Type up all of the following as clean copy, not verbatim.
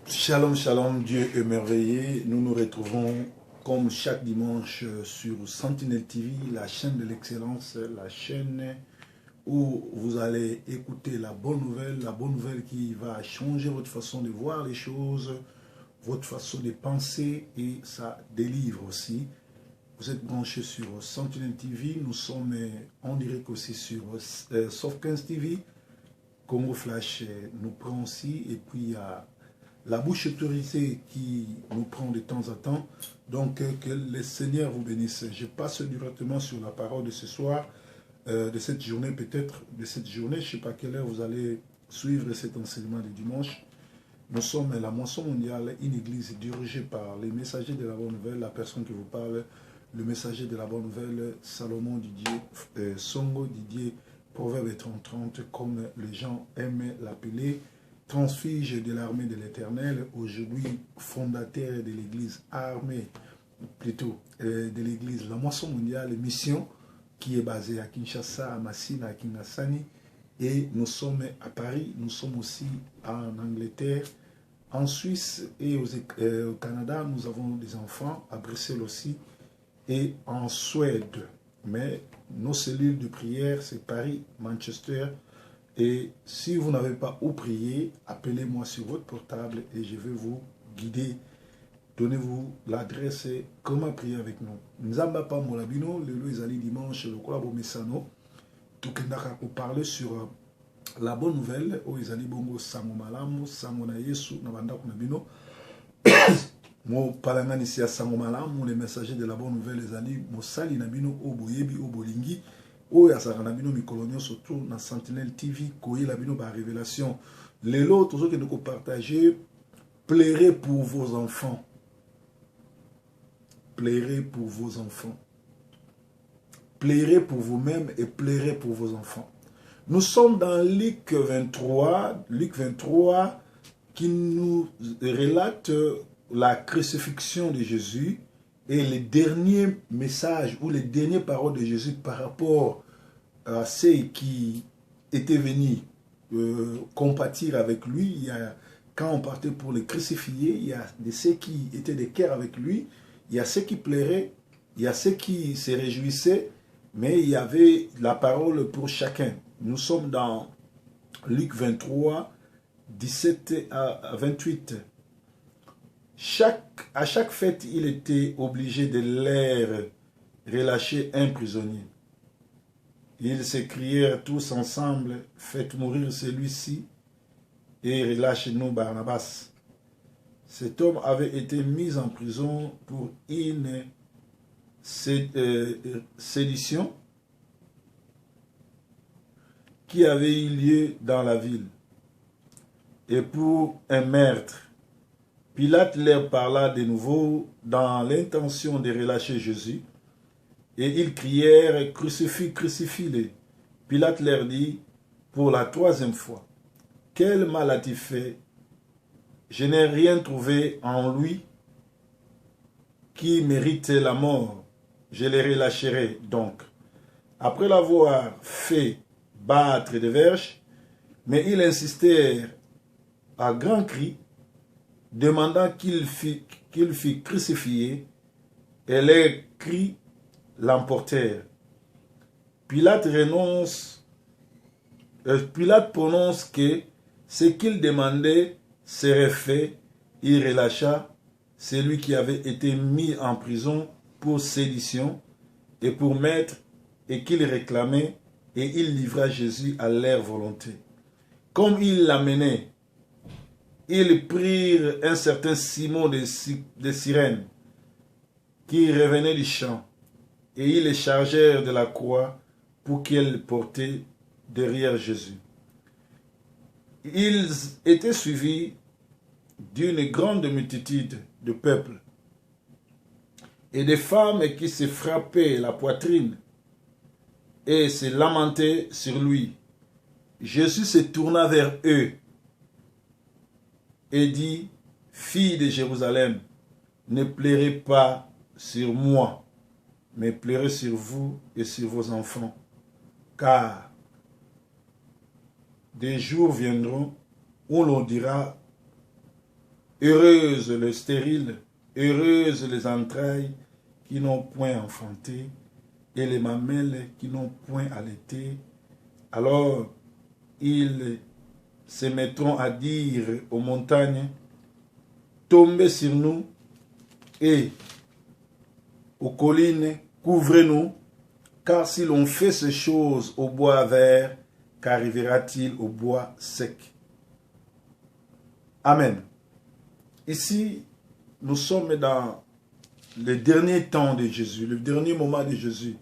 Shalom, shalom, Dieu est merveilleux. Nous nous retrouvons comme chaque dimanche sur Sentinelle TV, la chaîne de l'excellence, la chaîne où vous allez écouter la bonne nouvelle qui va changer votre façon de voir les choses, votre façon de penser et ça délivre aussi. Vous êtes branchés sur Sentinelle TV, nous sommes en direct aussi sur Soft 15 TV, Congo Flash nous prend aussi et puis il y a la bouche autorisée qui nous prend de temps en temps. Donc, que le Seigneur vous bénisse. Je passe directement sur la parole de ce soir, de cette journée peut-être, de cette journée. Je ne sais pas à quelle heure vous allez suivre cet enseignement du dimanche. Nous sommes la moisson mondiale, une église dirigée par les messagers de la bonne nouvelle, la personne qui vous parle, le messager de la bonne nouvelle, Salomon Didier, Songo Didier, Proverbe 30-30, comme les gens aiment l'appeler. Transfige de l'armée de l'Éternel, aujourd'hui fondateur de l'église armée, plutôt de l'église La Moisson Mondiale, mission qui est basée à Kinshasa, à Massina, à Kingasani. Et nous sommes à Paris, nous sommes aussi en Angleterre, en Suisse et au Canada. Nous avons des enfants, à Bruxelles aussi, et en Suède. Mais nos cellules de prière, c'est Paris, Manchester. Et si vous n'avez pas où prier, appelez-moi sur votre portable et je vais vous guider. Donnez-vous l'adresse et comment prier avec nous. Nzamba pa molabino, le Loïsali dimanche, le Kolabo Messano. Tout kendaka pour parler sur la bonne nouvelle. O Izali Bongo Sango Malamu, Sango na Yesu, Nabanda Kunabino. Mo palangani si Sango Malamu, les messagers de la bonne nouvelle, les Ali, Mosali Nabino, Oboyebi, Obolingi. Oyo asakana bino mikolonio surtout na Sentinelle TV koyela bino ba révélation lelo toujours que nous partager plairez pour vos enfants, plairez pour vos enfants, plairez pour vous-même et plairez pour vos enfants. Nous sommes dans Luc 23 qui nous relate la crucifixion de Jésus et les derniers messages ou les dernières paroles de Jésus par rapport à ceux qui étaient venus compatir avec lui. Il y a, quand on partait pour le crucifier, il y a ceux qui étaient de cœur avec lui, il y a ceux qui pleuraient, il y a ceux qui se réjouissaient, mais il y avait la parole pour chacun. Nous sommes dans Luc 23, 17 à 28. À chaque fête, il était obligé de leur relâcher un prisonnier. Ils s'écrièrent tous ensemble, faites mourir celui-ci et relâchez-nous Barnabas. Cet homme avait été mis en prison pour une sédition qui avait eu lieu dans la ville et pour un meurtre. Pilate leur parla de nouveau dans l'intention de relâcher Jésus. Et ils crièrent, crucifie, crucifie-le. Pilate leur dit, pour la troisième fois, quel mal a-t-il fait? Je n'ai rien trouvé en lui qui mérite la mort. Je le relâcherai donc. Après l'avoir fait battre de verges, mais ils insistèrent à grands cris, demandant qu'il fût crucifié, et les cris l'emportèrent. Pilate prononce que ce qu'il demandait serait fait. Il relâcha celui qui avait été mis en prison pour sédition et pour meurtre et qu'il réclamait, et il livra Jésus à leur volonté. Comme il l'amenait, ils prirent un certain Simon de Cyrène qui revenait du champ et ils le chargèrent de la croix pour qu'elle portait derrière Jésus. Ils étaient suivis d'une grande multitude de peuple et des femmes qui se frappaient la poitrine et se lamentaient sur lui. Jésus se tourna vers eux et dit, filles de Jérusalem, ne pleurez pas sur moi, mais pleurez sur vous et sur vos enfants, car des jours viendront où l'on dira Heureuses les stériles, heureuses les entrailles qui n'ont point enfanté, et les mamelles qui n'ont point allaité. Alors ils se mettront à dire aux montagnes, tombez sur nous, et aux collines, couvrez-nous, car si l'on fait ces choses au bois vert, qu'arrivera-t-il au bois sec? Amen. Ici, nous sommes dans le dernier temps de Jésus, le dernier moment de Jésus.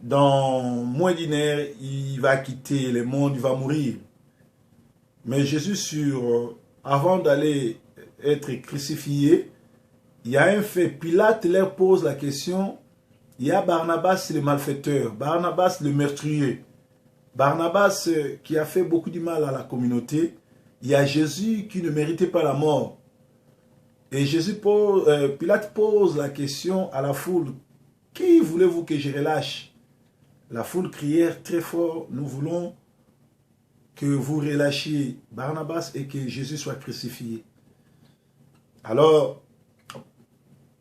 Dans moins d'une heure, il va quitter le monde, il va mourir. Mais Jésus, avant d'aller être crucifié, il y a un fait. Pilate leur pose la question. Il y a Barnabas le malfaiteur, Barnabas le meurtrier, Barnabas qui a fait beaucoup de mal à la communauté. Il y a Jésus qui ne méritait pas la mort. Et Pilate pose la question à la foule. Qui voulez-vous que je relâche? La foule criait très fort. Nous voulons que vous relâchiez Barnabas et que Jésus soit crucifié. Alors,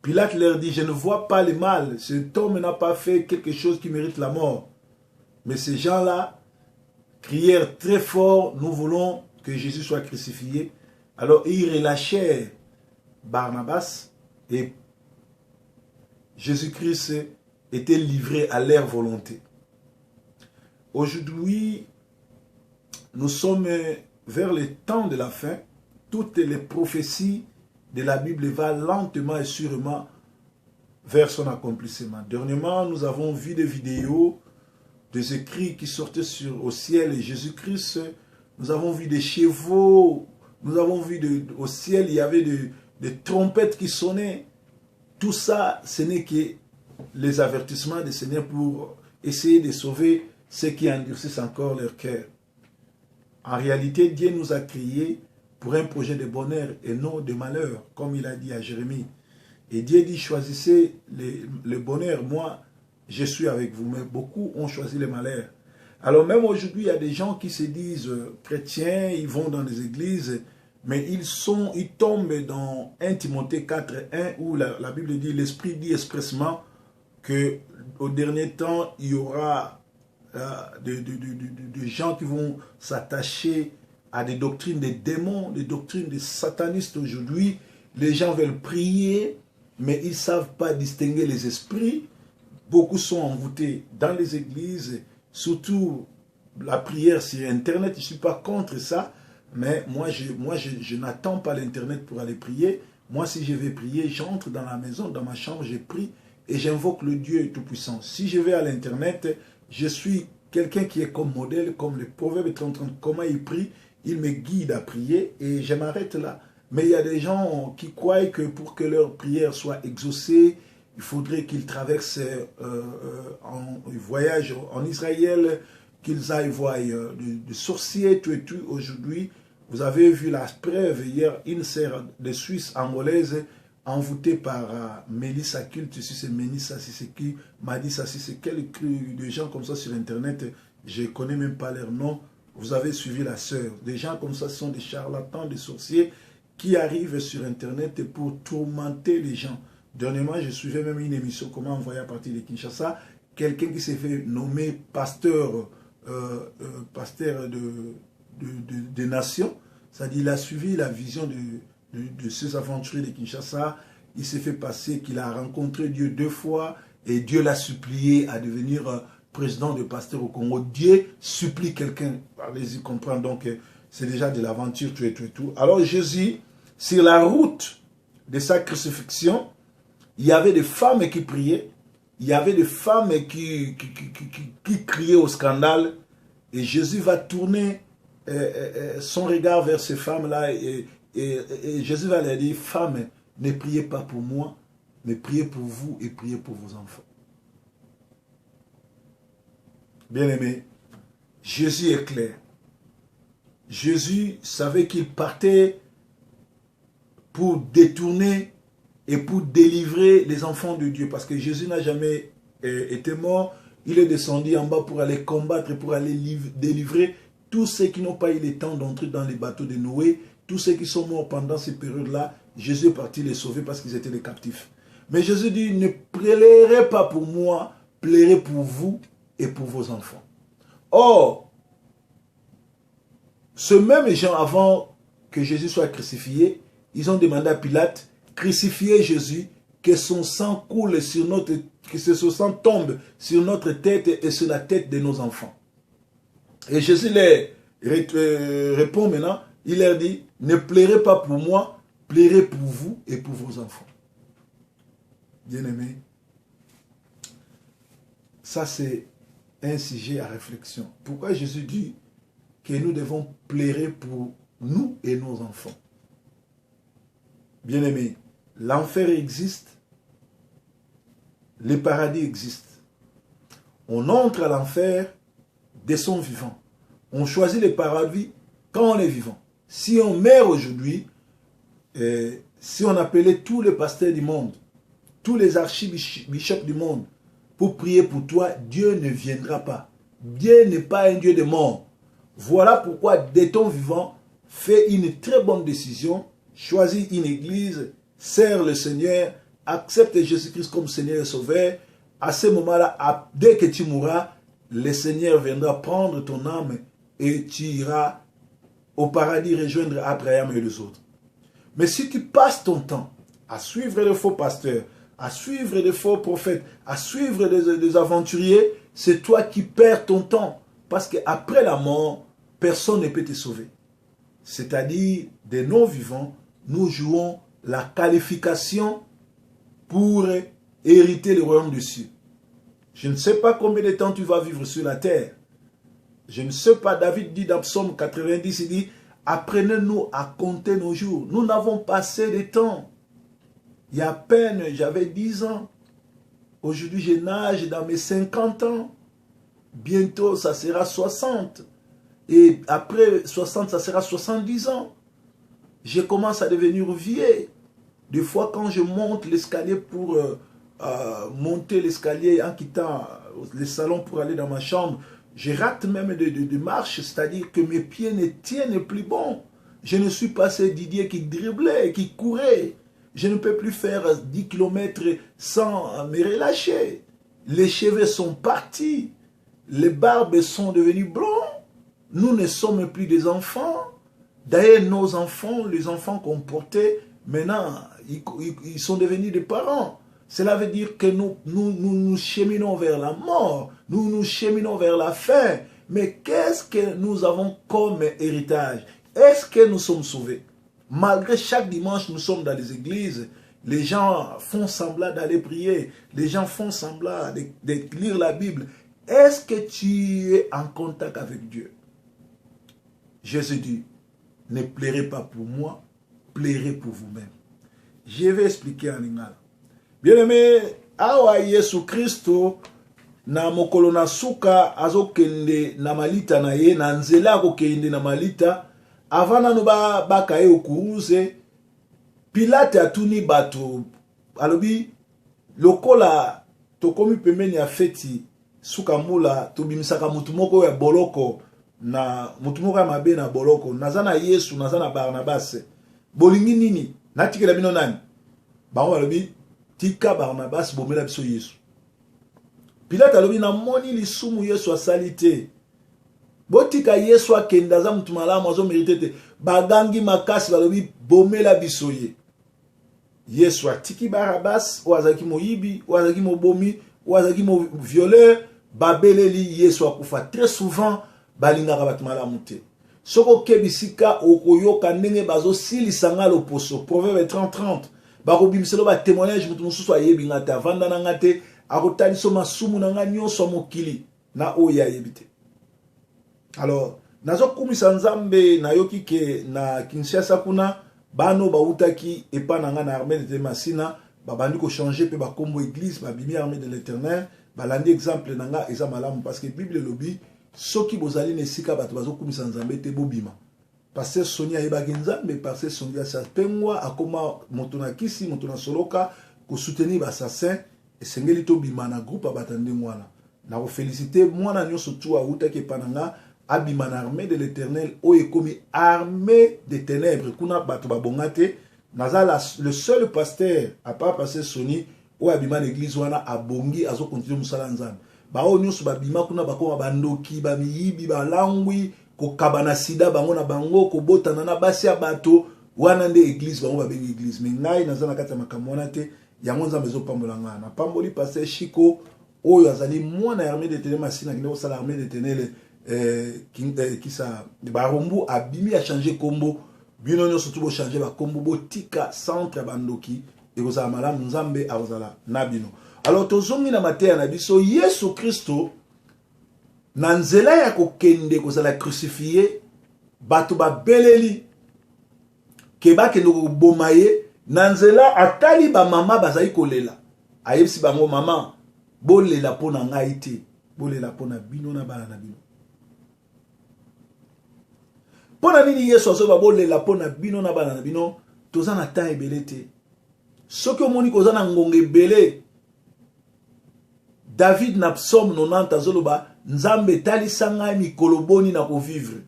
Pilate leur dit, je ne vois pas le mal. Cet homme n'a pas fait quelque chose qui mérite la mort. Mais ces gens-là crièrent très fort, nous voulons que Jésus soit crucifié. Alors ils relâchèrent Barnabas et Jésus-Christ était livré à leur volonté. Aujourd'hui, nous sommes vers le temps de la fin. Toutes les prophéties de la Bible vont lentement et sûrement vers son accomplissement. Dernièrement, nous avons vu des vidéos, des écrits qui sortaient au ciel et Jésus-Christ. Nous avons vu des chevaux, nous avons vu au ciel, il y avait des trompettes qui sonnaient. Tout ça, ce n'est que les avertissements des Seigneur pour essayer de sauver ceux qui endurcissent encore leur cœur. En réalité, Dieu nous a créés pour un projet de bonheur et non de malheur, comme il a dit à Jérémie. Et Dieu dit, choisissez le bonheur, moi, je suis avec vous. Mais beaucoup ont choisi le malheur. Alors même aujourd'hui, il y a des gens qui se disent chrétiens, ils vont dans des églises, mais ils tombent dans 1 Timothée 4:1 où la Bible dit, l'Esprit dit expressement qu'au dernier temps, il y aura des gens qui vont s'attacher à des doctrines des démons, des doctrines des satanistes aujourd'hui. Les gens veulent prier, mais ils ne savent pas distinguer les esprits. Beaucoup sont envoûtés dans les églises, surtout la prière sur Internet. Je ne suis pas contre ça, mais moi, je n'attends pas l'Internet pour aller prier. Moi, si je vais prier, j'entre dans la maison, dans ma chambre, je prie et j'invoque le Dieu Tout-Puissant. Si je vais à l'Internet, je suis quelqu'un qui est comme modèle, comme le Proverbe 30, comment il prie, il me guide à prier et je m'arrête là. Mais il y a des gens qui croient que pour que leur prière soit exaucée, il faudrait qu'ils traversent en voyage en Israël, qu'ils aillent voir des sorciers, tout et tout. Aujourd'hui, vous avez vu la preuve hier, une sœur de Suisse angolaise envoûtée par Mélissa Culte, si c'est Mélissa, si c'est qui m'a dit ça, si c'est quelques de gens comme ça sur Internet, je ne connais même pas leur nom. Vous avez suivi la sœur. Des gens comme ça sont des charlatans, des sorciers qui arrivent sur Internet pour tourmenter les gens. Dernièrement, je suivais même une émission, comment envoyer à partir de Kinshasa, quelqu'un qui s'est fait nommer pasteur, pasteur de nations. C'est-à-dire il a suivi la vision de ces aventuriers de Kinshasa. Il s'est fait passer qu'il a rencontré Dieu 2 fois et Dieu l'a supplié à devenir président de pasteur au Congo. Dieu supplie quelqu'un. Allez-y comprendre. Donc, c'est déjà de l'aventure, tout et tout et tout. Alors, Jésus, sur la route de sa crucifixion, il y avait des femmes qui priaient. Il y avait des femmes qui criaient au scandale. Et Jésus va tourner son regard vers ces femmes-là et Jésus va leur dire, femmes, ne priez pas pour moi, mais priez pour vous et priez pour vos enfants. Bien-aimés, Jésus est clair. Jésus savait qu'il partait pour détourner et pour délivrer les enfants de Dieu. Parce que Jésus n'a jamais été mort. Il est descendu en bas pour aller combattre, pour aller délivrer tous ceux qui n'ont pas eu le temps d'entrer dans les bateaux de Noé, tous ceux qui sont morts pendant ces périodes-là, Jésus est parti les sauver parce qu'ils étaient des captifs. Mais Jésus dit, ne plairez pas pour moi, plairez pour vous et pour vos enfants. Or, ce même gens, avant que Jésus soit crucifié, ils ont demandé à Pilate, crucifiez Jésus, que son sang coule sur notre, que ce sang tombe sur notre tête et sur la tête de nos enfants. Et Jésus leur répond maintenant, il leur dit, ne pleurez pas pour moi, pleurez pour vous et pour vos enfants. Bien-aimés, ça c'est un sujet à réflexion. Pourquoi Jésus dit que nous devons pleurer pour nous et nos enfants? Bien-aimés, l'enfer existe, le paradis existe. On entre à l'enfer dès son vivant. On choisit le paradis quand on est vivant. Si on meurt aujourd'hui, si on appelait tous les pasteurs du monde, tous les archibishops du monde, pour prier pour toi, Dieu ne viendra pas. Dieu n'est pas un Dieu de mort. Voilà pourquoi, dès ton vivant, fais une très bonne décision, choisis une église, sers le Seigneur, accepte Jésus-Christ comme Seigneur et Sauveur. À ce moment-là, dès que tu mourras, le Seigneur viendra prendre ton âme et tu iras au paradis rejoindre Abraham et les autres. Mais si tu passes ton temps à suivre les faux pasteurs, à suivre les faux prophètes, à suivre des aventuriers, c'est toi qui perds ton temps. Parce qu'après la mort, personne ne peut te sauver. C'est-à-dire, de nos vivants, nous jouons la qualification pour hériter le royaume des cieux. Je ne sais pas combien de temps tu vas vivre sur la terre. Je ne sais pas, David dit dans Psaume 90, il dit, apprenez-nous à compter nos jours. Nous n'avons pas assez de temps. Il y a à peine, j'avais 10 ans. Aujourd'hui, je nage dans mes 50 ans. Bientôt, ça sera 60. Et après 60, ça sera 70 ans. Je commence à devenir vieux. Des fois, quand je monte l'escalier pour monter l'escalier en quittant le salon pour aller dans ma chambre, je rate même de marche, c'est-à-dire que mes pieds ne tiennent plus bon. Je ne suis pas ce Didier qui driblait, qui courait. Je ne peux plus faire 10 km sans me relâcher. Les cheveux sont partis. Les barbes sont devenues blancs. Nous ne sommes plus des enfants. D'ailleurs, nos enfants, les enfants qu'on portait, maintenant, ils sont devenus des parents. Cela veut dire que nous cheminons vers la mort. Nous cheminons vers la fin. Mais qu'est-ce que nous avons comme héritage? Est-ce que nous sommes sauvés? Malgré chaque dimanche, nous sommes dans les églises. Les gens font semblant d'aller prier. Les gens font semblant de lire la Bible. Est-ce que tu es en contact avec Dieu? Jésus dit, ne pleurez pas pour moi, pleurez pour vous-même. Je vais expliquer en lingala. Bien-aimé, awa Yesu Christo na mokolo na suka azokende na malita na ye, na nzela akokende na malita, avana no baka ye okuruze, Pilate atuni bato, alobi, lokola tokomi pembeni ya feti, suka mula, tobimisaka mutu moko ya boloko, na mutu moko ya mabe na boloko, nazana Yesu, nazana Barnabas, bolingi nini, natikela bino nani? Bango alobi, tika Barnabas bomela biso Yesu. Pilate alobi na moni lisumu Yesu asali te. Botika Yesu akenda za mutu malamu azo merite te. Bagangi makasi balobi bomela biso ye. Yesu atiki Barnabas, wazaki moyibi, wazaki mobomi, wazaki mo violeur, babeleli Yesu akufa. Très souvent balingaka batu malamu te. Soko kebisika okoyoka ndenge bazo silisanga loposo. Proverbe 30-30. Bakobimiselo ba témoignage mutu mususu ayebi ngata vanda na ngate akotaliso masumu na nga nyonso mokili na oya yebite. Alors nazo kumisa nzambe na yoki ke na Kinshasa kuna bano bautaki epa na nga na armée de Masina babandi ko changer pe ba kombo église ba bimi armée de l'Éternel balandi exemple na nga eza malamu parce que Bible lobi soki bozali nesika bato bazo kumisa nzambe te bobima. Parce que Sonia yebaki nzambe, parce que Sonia sapengwa akoma motona kisi, motona soloka ko soutenir l'assassin et sengeli to bima na groupe abatande mwana. Na ko féliciter mwana nyonso tu auta ke pananga abimana armée de l'éternel, oye komi armée des ténèbres, kuna bato babongate, naza le seul pasteur, à part passer Sony, oye abimana l'église wana abongi, azo continue musala nzambe. Ba o nyusu babima kuna bakoma bandoki, bamiyibi, balangwi, ko kabana sida, bango na bango, ko botana na basi ya bato, wana nde église, bango babengi église. Mais ngai naza na kati ya makamona te, yango nzambe zo pambola nga. Na pamboli pasteur Chico, oyo azali mwana armée de ténèbres masina kine osala armée de ténèbres qui ça barombu abimi a changer combo bino nyo surtout bo changer ba combo botika centre bandoki et kozala malamu nzambe azala na bino. Alors tozongi na mateya na biso Yesu Kristo na nzela ya kokende kozala crucifié bato babeleli ke bakende koboma ye na nzela atali ba mama bazali kolela ayebisi bango mama bolela pona ngai te bolela pona bino na bana na bino. Pona nini Yesu azoba bolela pona bino na bana na bino toza na temps ebele te. Soki omoni koza na ngonga ebele David na psaume 90 azoloba nzambe talisa ngai mikolo boni na kovivre.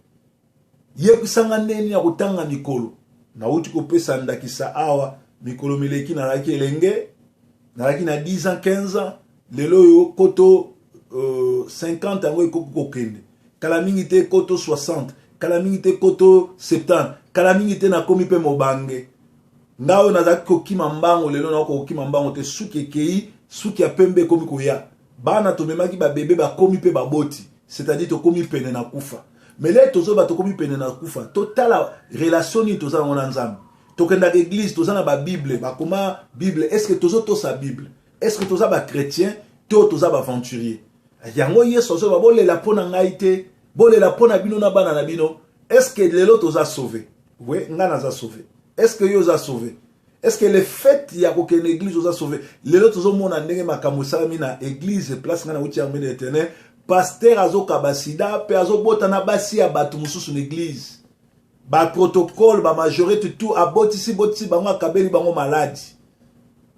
Yebisa ngai ndeni na kotanga mikolo. Nauti kopesa ndakisa awa mikolo mileki nalaki elenge nalaki na 10 ans 15 ans lelo yo koto 50 yango ekoko kokende kala mingi te koto 60 kala mingi te koto 70 kala mingi te nakomi pe mobange ngao nazaki kokima mbango lelo na kokima mbango te suki ekei suki ya pembe komi koya bana tomemaki ba bébé ba komi pe baboti c'est-à-dire to komi pene na kufa mais là tozo ba to komi pene na kufa totala relation ni toza ngona nzambe tokenda ka église toza na ba bible ba koma bible est-ce que tozo to sa bible est-ce que toza ba chrétien to toza ba aventurier yango Yesu azo ba bolela pona ngai te bolela pona bino na bana na bino est-ce que lelo toza sauvé oui ngana za sauvé est-ce que yo za sauvé est-ce que le fait ya kokende église oza sauvé lelo tozo mona ndenge makambo salami na église place ngana uti armée de l'éternel pasteur azo kabasida pe azo bota na basi ya bato mususu na église ba protocole ba majorité tout abotisi botisi bango akabeli bango maladie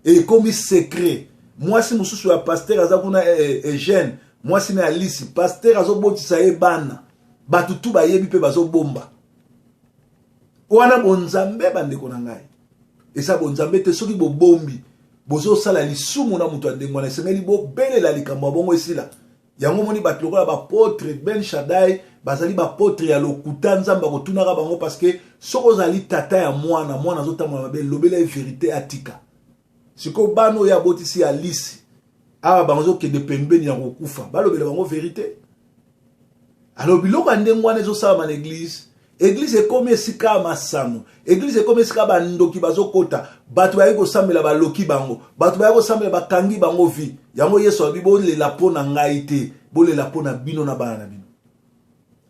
et comme secret moi si mususu ya pasteur aza kuna Eugène moi si na Alice pasteur azo botisa e bana bato tout ba yebi pe bazo bomba wana bonzambe bandeko na ngai esa bonzambe te soki bo bombi bozo sala lisumu na mutu andengo na sengeli bo belela likambo bongo esila yango moni bato lokola ba potre Ben Shaddai bazali ba potre ya lokuta nzamba ko tunaka bango parce que soko zali tata ya mwana mwana zotama mabe lobela vérité atika siko bano ya botisi ya lisi aba bango ke de pembeni ya kokufa balobela bango vérité alors biloko andengo na zo sala na église église ekomi esika masano église ekomi esika bandoki bazokota bato baye kosambela baloki bango bato baye kosambela bakangi bango vi yango Yesu abi bolela pona ngai te bolela pona bino na bana na bino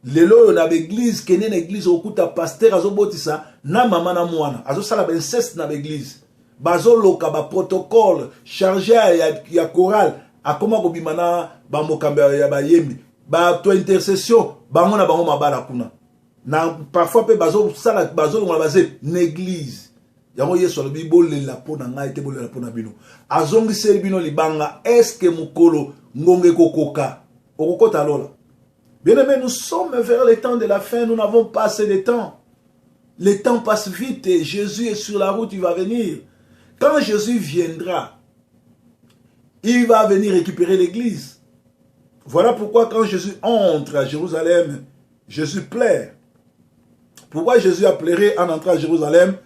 lelo na église kene na église okuta pasteur azobotisa na mama na mwana azosala ba inceste na église bazoloka ba protocole chargé ya chorale akoma kobima na ba mokambe ya bayembi ba to intercession bango na bango mabala kuna na parfois pe bazo sala bazo ngona bazé l'église yango Yesu alobi bolela pona ngai te bolela pona bino azongisi bino libanga est-ce que mukolo ngonge kokoka okokota lola. Bien aimé, nous sommes vers le temps de la fin, nous n'avons pas assez de temps. Le temps passe vite et Jésus est sur la route, il va venir. Quand Jésus viendra, il va venir récupérer l'église. Voilà pourquoi quand Jésus entre à Jérusalem, Jésus pleure. Pourquoi Jésus a pleuré en entrant à Jérusalem?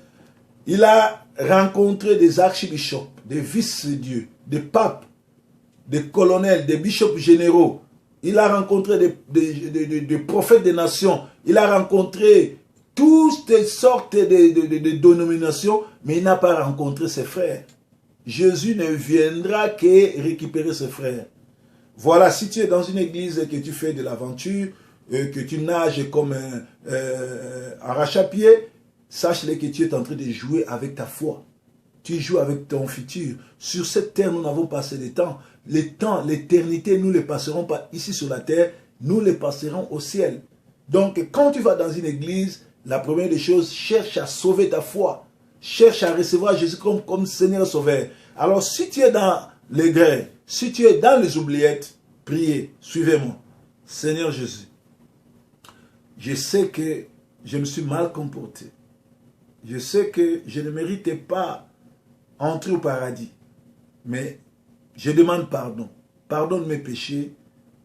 Il a rencontré des archibishops, des vice-dieux, des papes, des colonels, des bishops généraux. Il a rencontré des prophètes des nations. Il a rencontré toutes sortes de dénominations, mais il n'a pas rencontré ses frères. Jésus ne viendra que récupérer ses frères. Voilà, si tu es dans une église et que tu fais de l'aventure, que tu nages comme un rachapied, sache-le que tu es en train de jouer avec ta foi. Tu joues avec ton futur. Sur cette terre, nous n'avons pas assez de temps. Le temps, l'éternité, nous ne les passerons pas ici sur la terre, nous les passerons au ciel. Donc, quand tu vas dans une église, la première des choses, cherche à sauver ta foi. Cherche à recevoir Jésus comme Seigneur Sauveur. Alors, si tu es dans les grès, si tu es dans les oubliettes, priez, suivez-moi. Seigneur Jésus, Je sais que je me suis mal comporté. Je sais que je ne méritais pas entrer au paradis. Mais je demande pardon. Pardonne mes péchés.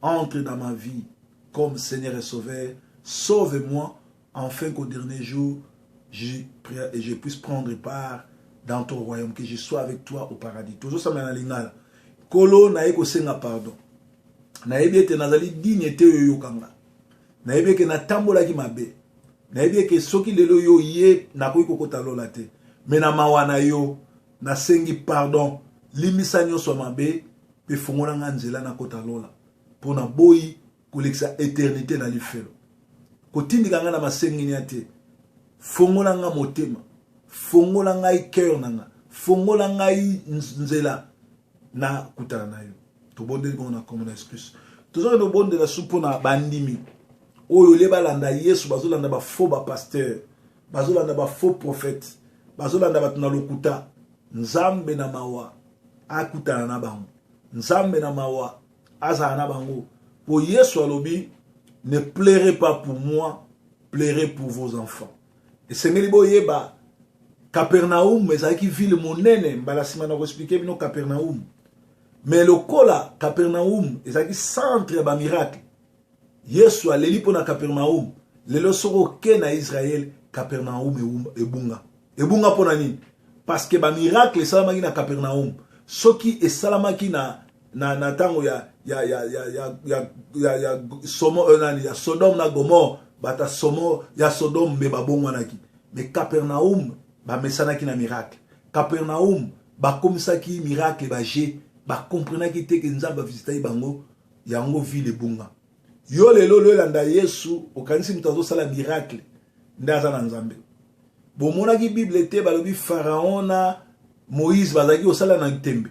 Entre dans ma vie comme Seigneur et Sauveur. Sauve-moi afin qu'au dernier jour, je puisse prendre part dans ton royaume. Que je sois avec toi au paradis. Toujours ça m'a lingala. Kolo na eko senga pardon. Na ebi ete nazali digne te yo kanga. Na ebi ke na tambola ki mabe. Na ebi ke soki lelo yo ye na koyi kokota lola te. Mais na mawana yo na sengi pardon. Limisa nyonso mabe pe fongola nga nzela na kota lola. Pona boyi kolekisa éternité na lifelo. Kotindika nga na masengi niate. Fongola nga motema. Fongola nga cœur nanga. Fongola nga nzela na kutana na yo. To bonde bona comme excuse. Toujours no bonde la supo na bandimi. Oyo le balanda Yesu bazolanda ba faux ba pasteur. Bazolanda ba faux prophète. Bazolanda batuna lokuta. Nzambe na mawa akutana na bango. Nzambe na mawa aza na bango. Pour Yesu alobi, ne pleurez pas pour moi, pleurez pour vos enfants. Et c'est ngelibo yeba Capernaum, mais avec ville monene, mbala simana ko expliquer bino Capernaum. Mais le kola Capernaum, ezaki centre ba miracle. Yesu aleli pona Capernaum, lelo soko ke na Israël, Capernaum ebunga. Ebunga pona nini? Parce que ba miracle esalamaki na Capernaum. Soki esalamaki na tango ya Sodome na Gomorre, bata somo ya Sodome me babongwanaki. Mais Capernaum ba mesanaki na miracle. Capernaum ba komisaki miracle ba je ba comprenaki te ke nzamba visiter bango yango ville ebunga. Yo lelo landa Yesu okanisi mutazo sala miracle ndaza na nzambe. Bomonaki Bible te balobi Pharaon na Moïse bazaki osala na tembe.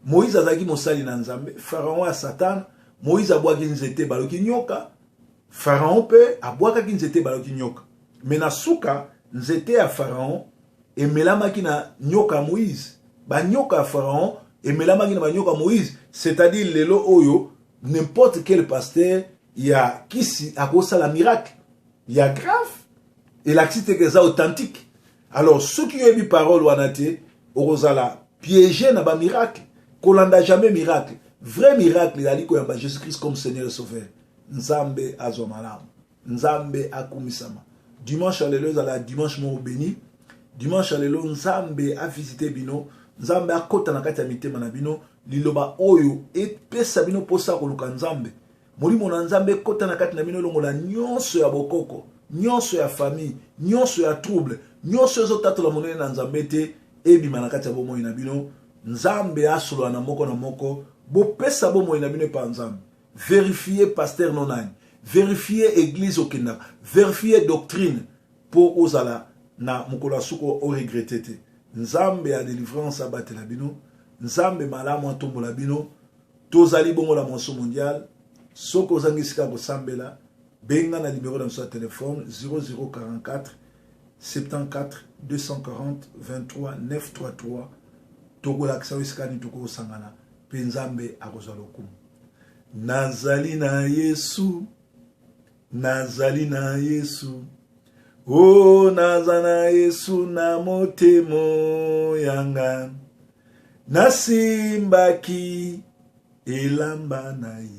Moïse azaki mosali na nzambe, Pharaon a Satan, Moïse abwaki nzete baloki nyoka, Pharaon pe abwakaki nzete baloki nyoka. Mena suka nzete ya Pharaon emelamaki na nyoka Moïse. Ba nyoka ya Pharaon emelamaki na ba nyoka Moïse, c'est-à-dire lelo oyo n'importe quel pasteur ya kisi akosala miracle. Ya grave. Et l'activité que ça authentique. Alors ceux qui ont eu parole wanate orozala piégé na ba miracle. Kolanda jamais miracle. Vrai miracle, il a dit que Jésus-Christ comme Seigneur et Sauveur. Nzambe azomalam. Nzambe akumisama. Dimanche alléluia, la dimanche mo béni. Dimanche alléluia, Nzambe a visité bino. Nzambe a kota na kati ya mitema na bino. Liloba oyo et pesa bino posa koluka Nzambe. Molimo na Nzambe kota na kati na bino longola nyonso ya bokoko, nyonso ya famille, nyonso ya trouble, nyonso zo tatola monene na Nzambe te ebima na kati ya bomoi na bino. Nzambe asolo na moko bo pesa bo moina bino pa Nzambe. Vérifier pasteur nonani, vérifier église okenda, vérifier doctrine pour ozala na mukolo suko o regretter te. Nzambe a délivrance abate la bino, Nzambe malamu atombo la bino. Tozali bongo la monso mondial. Soko zangisika ko sambela benga na numéro de son téléphone 0044 74 240 23 933. Togo laksa wiskani toko sangana penzambe akozaloku. Nazali na Yesu, nazali na Yesu, oh nazana Yesu na motemo yanga, nasimbaki elamba nai,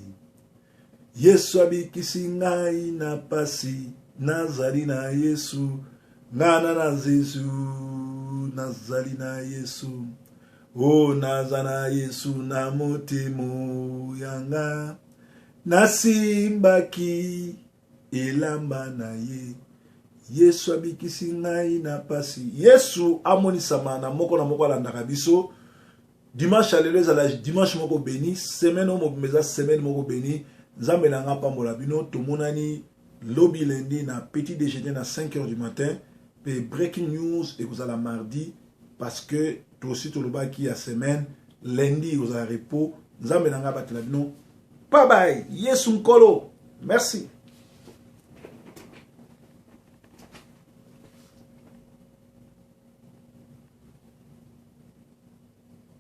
Yesu abikisi ngai na pasi, nazali na Yesu, ngana na Yesu, nazali na Yesu. Oh nazana Yesu na motemo yanga, nasimbaki elamba na ye, Yesu abikisi ngai na pasi. Yesu amonisama na moko alanda biso. Dimanche alléluia la dimanche moko béni, semaine mo meza semaine moko béni. Nzambe na nga pambola bino tomonani lobby lundi na petit déjeuner na 5h du matin, pe breaking news et vous allez mardi parce que tout aussi tout le bas qui a semaine lundi vous avez repos. Nzambe na nga batela bino. Bye bye. Yesu nkolo. Merci.